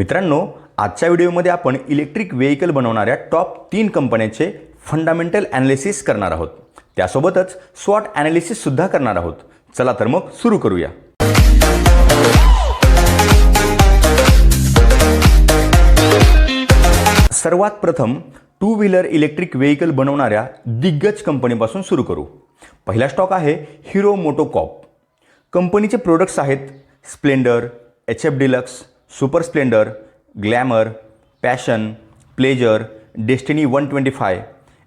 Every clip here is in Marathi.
मित्रांनो, आजच्या व्हिडिओमध्ये आपण इलेक्ट्रिक व्हेइकल बनवणाऱ्या टॉप 3 कंपन्यांचे फंडामेंटल ॲनालिसिस करणार आहोत. त्यासोबतच स्वॉट ॲनालिसिस सुद्धा करणार आहोत. चला तर मग सुरू करूया. सर्वात प्रथम टू व्हीलर इलेक्ट्रिक व्हेइकल बनवणाऱ्या दिग्गज कंपनीपासून सुरू करू. पहिला स्टॉक आहे हिरो मोटोकॉर्प. कंपनीचे प्रोडक्ट्स आहेत Splendor, HF deluxe, super Splendor, glamour, passion, pleasure, destiny 125,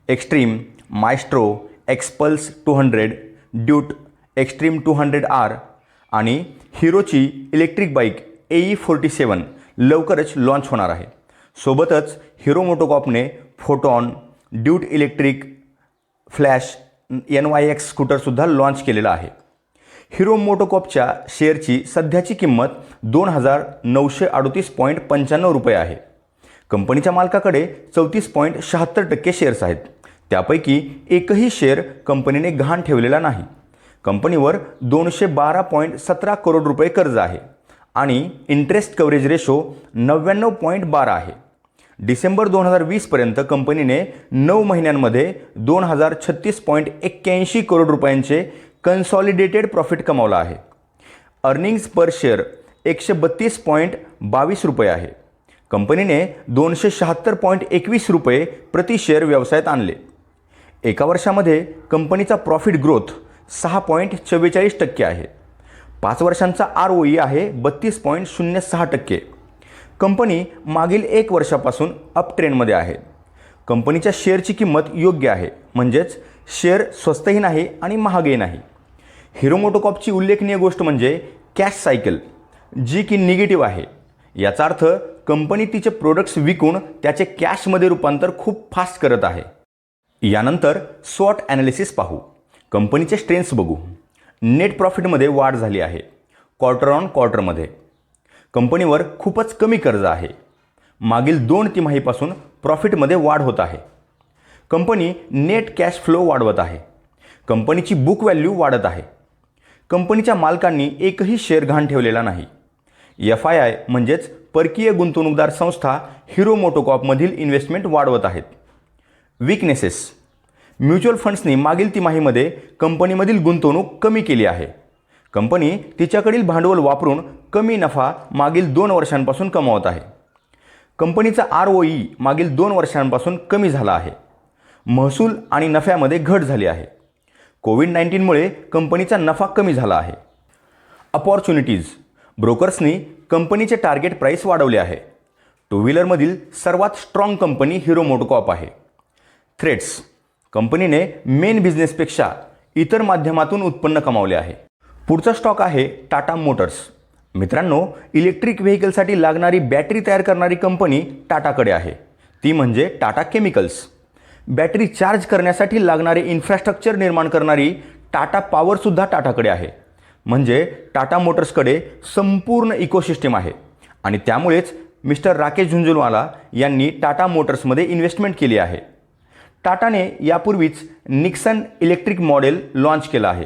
extreme, Maestro, XPulse 200, duet, extreme 200R आणि हिरोची इलेक्ट्रिक बाईक AE47 लवकरच लॉन्च होणार आहे. सोबतच हिरो मोटोकॉर्पने Photon, Duet electric, Flash, NYX स्कूटरसुद्धा लॉन्च केलेला आहे. हिरो मोटोकॉर्पच्या शेअरची सध्याची किंमत 2,938.95 रुपये आहे. कंपनीच्या मालकाकडे 34.76% शेअर्स आहेत. त्यापैकी एकही शेअर कंपनीने गहाण ठेवलेला नाही. कंपनीवर 212.17 करोड रुपये कर्ज आहे आणि इंटरेस्ट कव्हरेज रेशो 99.12 आहे. डिसेंबर 2020 पर्यंत कंपनीने 9 महिन्यांमध्ये 2,036.81 करोड रुपयांचे कन्सॉलिडेटेड प्रॉफिट कमावला आहे. अर्निंग्स पर शेअर 132.22 रुपये आहे. कंपनीने 276.21 रुपये प्रति शेअर व्यवसायात आणले. एका वर्षामध्ये कंपनीचा प्रॉफिट ग्रोथ 6.44% आहे. 5 वर्षांचा ROE आहे 32.06%. कंपनी मागील 1 वर्षापासून अप ट्रेंडमध्ये आहे. कंपनीच्या शेअरची किंमत योग्य आहे, म्हणजेच शेअर स्वस्तही नाही आणि महागही नाही. हिरो मोटोकॉर्पची उल्लेखनीय गोष्ट म्हणजे कॅश सायकल, जी की निगेटिव्ह आहे. याचा अर्थ कंपनी तिचे प्रोडक्ट्स विकून त्याचे कॅशमध्ये रूपांतर खूप फास्ट करत आहे. यानंतर स्वॉट ॲनालिसिस पाहू. कंपनीचे स्ट्रेंथ्स बघू. नेट प्रॉफिटमध्ये वाढ झाली आहे. क्वार्टर ऑन क्वार्टरमध्ये कंपनीवर खूपच कमी कर्ज आहे. मागील 2 तिमाहीपासून प्रॉफिटमध्ये वाढ होत आहे. कंपनी नेट कॅश फ्लो वाढवत आहे. कंपनीची बुक व्हॅल्यू वाढत आहे. कंपनीच्या मालकांनी एकही शेअर गहाण ठेवलेला नाही. FII म्हणजेच परकीय गुंतवणूकदार संस्था हिरो मोटोकॉर्पमधील इन्व्हेस्टमेंट वाढवत आहेत. विकनेसेस. म्युच्युअल फंड्सनी मागील तिमाहीमध्ये कंपनीमधील गुंतवणूक कमी केली आहे. कंपनी तिच्याकडील भांडवल वापरून कमी नफा मागील 2 वर्षांपासून कमावत आहे. कंपनीचा ROE मागील 2 वर्षांपासून कमी झाला आहे. महसूल आणि नफ्यामध्ये घट झाली आहे. कोविड-19मुळे कंपनीचा नफा कमी झाला आहे. अपॉर्च्युनिटीज. ब्रोकर्सनी कंपनीचे टार्गेट प्राईस वाढवले आहे. टू व्हीलरमधील सर्वात स्ट्रॉंग कंपनी हिरो मोटोकॉर्प आहे. थ्रेट्स. कंपनीने मेन बिझनेसपेक्षा इतर माध्यमातून उत्पन्न कमावले आहे. पुढचा स्टॉक आहे टाटा मोटर्स. मित्रांनो, इलेक्ट्रिक व्हेइकलसाठी लागणारी बॅटरी तयार करणारी कंपनी टाटाकडे आहे. ती म्हणजे टाटा केमिकल्स. बॅटरी चार्ज करण्यासाठी लागणारे इन्फ्रास्ट्रक्चर निर्माण करणारी टाटा पॉवरसुद्धा टाटाकडे आहे. म्हणजे टाटा मोटर्सकडे संपूर्ण इकोसिस्टीम आहे आणि त्यामुळेच मिस्टर राकेश झुंझुनवाला यांनी टाटा मोटर्समध्ये इन्व्हेस्टमेंट केली आहे. टाटाने यापूर्वीच निक्सन इलेक्ट्रिक मॉडेल लॉन्च केला आहे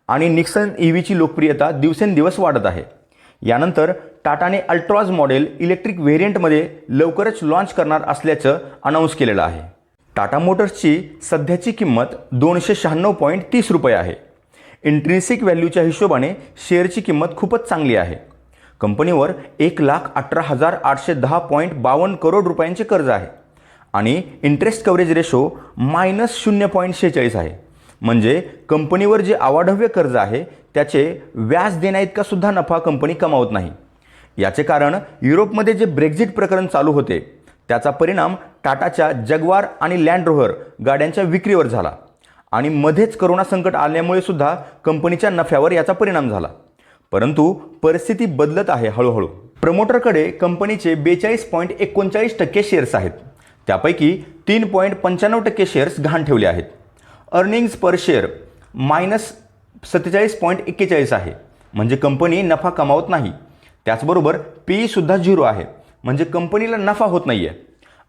आणि निक्सन EVची लोकप्रियता दिवसेंदिवस वाढत आहे. यानंतर टाटाने अल्ट्रॉज मॉडेल इलेक्ट्रिक व्हेरियंटमध्ये लवकरच लॉन्च करणार असल्याचं अनाऊन्स केलेलं आहे. टाटा मोटर्सची सध्याची किंमत 296.30 रुपये आहे. इंट्रिन्सिक व्हॅल्यूच्या हिशोबाने शेअरची किंमत खूपच चांगली आहे. कंपनीवर 1,18,810.52 करोड रुपयांचे कर्ज आहे आणि इंटरेस्ट कव्हरेज रेशो -0.46 आहे. म्हणजे कंपनीवर जे अवाढव्य कर्ज आहे त्याचे व्याज देण्याइतका सुद्धा नफा कंपनी कमावत नाही. याचे कारण युरोपमध्ये जे ब्रेक्झिट प्रकरण चालू होते त्याचा परिणाम टाटाच्या जगवार आणि लँड रोव्हर गाड्यांच्या विक्रीवर झाला आणि मध्येच करोना संकट आल्यामुळे सुद्धा कंपनीच्या नफ्यावर याचा परिणाम झाला. परंतु परिस्थिती बदलत आहे हळूहळू. प्रमोटरकडे कंपनीचे 42.39% शेअर्स आहेत. त्यापैकी 3.95% शेअर्स गहाण ठेवले आहेत. अर्निंग्स पर शेअर -47.41 आहे. म्हणजे कंपनी नफा कमावत नाही. त्याचबरोबर PE सुद्धा 0 आहे. म्हणजे कंपनीला नफा होत नाही आहे.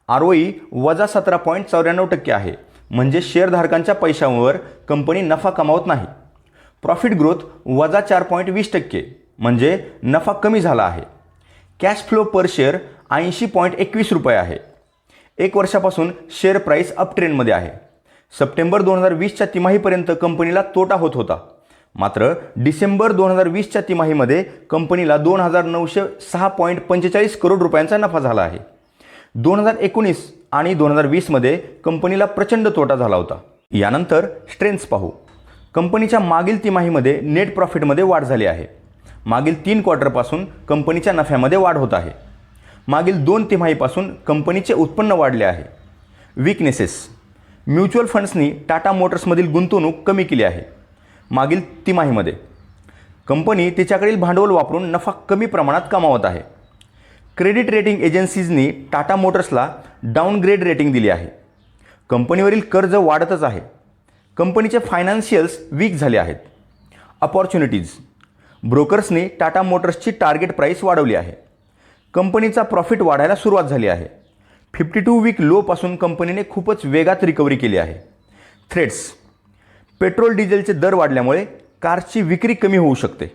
ROE -17.94% आहे. म्हणजे शेअरधारकांच्या पैशांवर कंपनी नफा कमावत नाही. प्रॉफिट ग्रोथ -4.20% म्हणजे नफा कमी झाला आहे. कॅश फ्लो पर शेअर 80.21 रुपये आहे. एक वर्षापासून शेअर प्राईस अप ट्रेंडमध्ये आहे. सप्टेंबर 2020च्या तिमाहीपर्यंत कंपनीला तोटा होत होता. मात्र डिसेंबर 2020च्या तिमाहीमध्ये कंपनीला 2,906.45 करोड रुपयांचा नफा झाला आहे. 2019 आणि 2020मध्ये कंपनीला प्रचंड तोटा झाला होता. यानंतर स्ट्रेंथ्स पाहू. कंपनीच्या मागील तिमाहीमध्ये नेट प्रॉफिटमध्ये वाढ झाली आहे. मागील 3 क्वार्टरपासून कंपनीच्या नफ्यामध्ये वाढ होत आहे. मागील 2 तिमाहीपासून कंपनीचे उत्पन्न वाढले आहे. विकनेसेस. म्युच्युअल फंड्सनी टाटा मोटर्समधील गुंतवणूक कमी केली आहे. मागील तिमाहीमध्ये कंपनी तिच्याकडील भांडवल वापरून नफा कमी प्रमाणात कमावत आहे. क्रेडिट रेटिंग एजन्सीजनी टाटा मोटर्सला डाऊनग्रेड रेटिंग दिली आहे. कंपनीवरील कर्ज वाढतच आहे. कंपनीचे फायनान्शियल्स वीक झाले आहेत. अपॉर्च्युनिटीज. ब्रोकर्सनी टाटा मोटर्सची टार्गेट प्राईस वाढवली आहे. कंपनीचा प्रॉफिट वाढायला सुरुवात झाली आहे. 52 वीक लोपासून कंपनीने खूपच वेगात रिकव्हरी केली आहे. थ्रेट्स. पेट्रोल डिझेलचे दर वाढल्यामुळे कारची विक्री कमी होऊ शकते.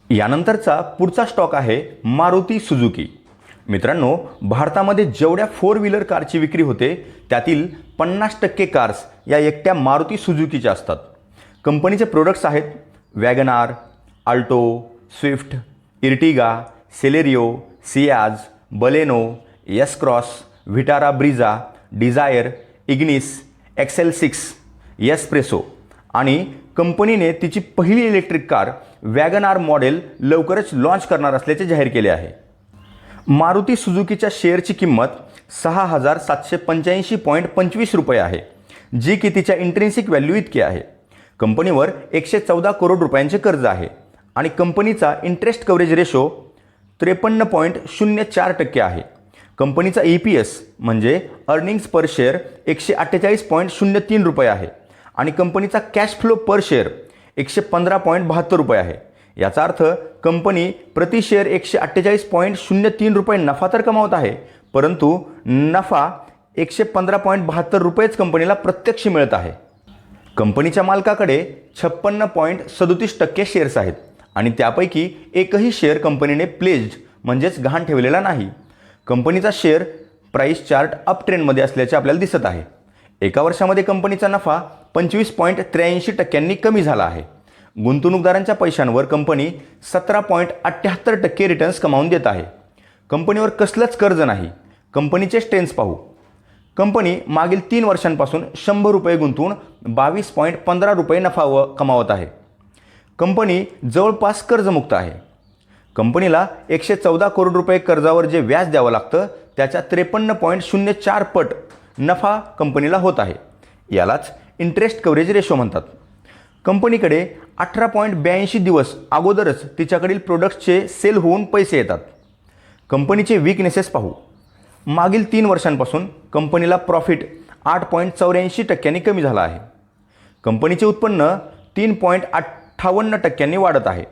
यानंतरचा पुढचा स्टॉक आहे मारुती सुझुकी. मित्रांनो, भारतामध्ये जेवढ्या 4 व्हीलर कारची विक्री होते त्यातील 50% कार्स या एकट्या मारुती सुझुकीच्या असतात. कंपनीचे प्रोडक्ट्स आहेत WagonR, Alto, Swift, Ertiga, Celerio, Ciaz, Baleno, S Cross, Vitara Brezza, Dzire, Ignis, XL6, Espresso आणि कंपनीने तिची पहिली इलेक्ट्रिक कार वॅगनार मॉडेल लवकरच लॉन्च करणार असल्याचे जाहीर केले आहे. मारुती सुझुकीच्या शेअरची किंमत 6,785.25 रुपये आहे, जी की तिच्या इंट्रिन्सिक व्हॅल्यू इतकी आहे. कंपनीवर 114 करोड रुपयांचे कर्ज आहे आणि कंपनीचा इंटरेस्ट कव्हरेज रेशो 53.04% आहे. कंपनीचा EPS म्हणजे अर्निंग्स पर शेअर 148.03 रुपये आहे आणि कंपनीचा कॅश फ्लो पर शेअर 115.72 रुपये आहे. याचा अर्थ कंपनी प्रति शेअर 148.03 रुपये नफा तर कमावत आहे, परंतु नफा 115.72 रुपयेच कंपनीला प्रत्यक्ष मिळत आहे. कंपनीच्या मालकाकडे 56.37% शेअर्स आहेत आणि त्यापैकी एकही शेअर कंपनीने प्लेज्ड म्हणजेच गहाण ठेवलेला नाही. कंपनीचा शेअर प्राईस चार्ट अप ट्रेंडमध्ये असल्याचे आपल्याला दिसत आहे. एका वर्षामध्ये कंपनीचा नफा 25.83% कमी झाला आहे. गुंतवणूकदारांच्या पैशांवर कंपनी 17.78% रिटर्न्स कमावून देत आहे. कंपनीवर कसलंच कर्ज नाही. कंपनीचे स्ट्रेंथ्स पाहू. कंपनी मागील 3 वर्षांपासून 100 रुपये गुंतवून 22.15 रुपये नफा कमावत आहे. कंपनी जवळपास कर्जमुक्त आहे. कंपनीला 114 करोड रुपये कर्जावर जे व्याज द्यावं लागतं त्याच्या 53.04 पट नफा कंपनीला होत आहे. यालाच इंटरेस्ट कव्हरेज रेशो म्हणतात. कंपनीकडे 18.82 दिवस अगोदरच तिच्याकडील प्रोडक्ट्सचे सेल होऊन पैसे येतात. कंपनीचे वीकनेसेस पाहू. मागील 3 वर्षांपासून कंपनीला प्रॉफिट 8.84% कमी झाला आहे. कंपनीचे उत्पन्न 3.58% वाढत आहे.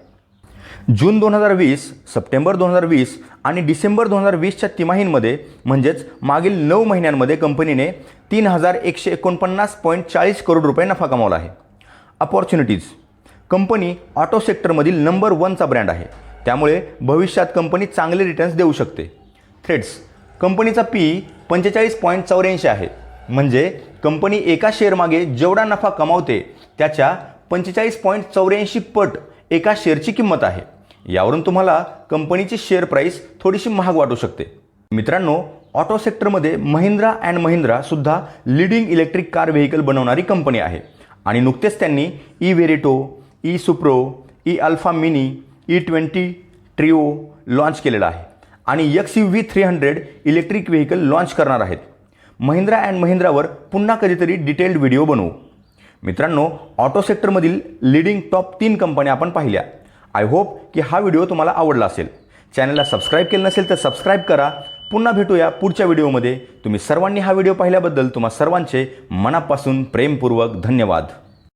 जून 2020, सप्टेंबर 2020 आणि डिसेंबर 2020च्या तिमाहींमध्ये म्हणजेच मागील 9 महिन्यांमध्ये कंपनीने 3,149.40 करोड रुपये नफा कमावला आहे. अपॉर्च्युनिटीज. कंपनी ऑटो सेक्टरमधील नंबर 1चा ब्रँड आहे, त्यामुळे भविष्यात कंपनी चांगले रिटर्न्स देऊ शकते. थ्रेट्स. कंपनीचा PE 45.84 आहे, म्हणजे कंपनी एका शेअरमागे जेवढा नफा कमावते त्याच्या 45.84 पट एका शेअरची किंमत आहे. यावरून तुम्हाला कंपनीची शेअर प्राईस थोडीशी महाग वाटू शकते. मित्रांनो, ऑटो सेक्टरमध्ये महिंद्रा अँड महिंद्रा सुद्धा लीडिंग इलेक्ट्रिक कार व्हेकल बनवणारी कंपनी आहे आणि नुकतेच त्यांनी E-वेरिटो, E-सुप्रो, E-अल्फा मिनी, E-20 ट्रिओ लॉन्च केलेला आहे आणि XUV300 इलेक्ट्रिक व्हेकल लॉन्च करणार आहेत. महिंद्रा अँड महिंद्रावर पुन्हा कधीतरी डिटेल्ड व्हिडिओ बनवू. मित्रांनो, ऑटो सेक्टरमधील लीडिंग टॉप 3 कंपन्या आपण पाहिल्या. आय होप की हा व्हिडिओ तुम्हाला आवडला असेल. चॅनलला सबस्क्राईब केलं नसेल तर सबस्क्राईब करा. पुन्हा भेटूया पुढच्या व्हिडिओमध्ये. तुम्ही सर्वांनी हा व्हिडिओ पाहिल्याबद्दल तुम्हा सर्वांचे मनापासून प्रेमपूर्वक धन्यवाद.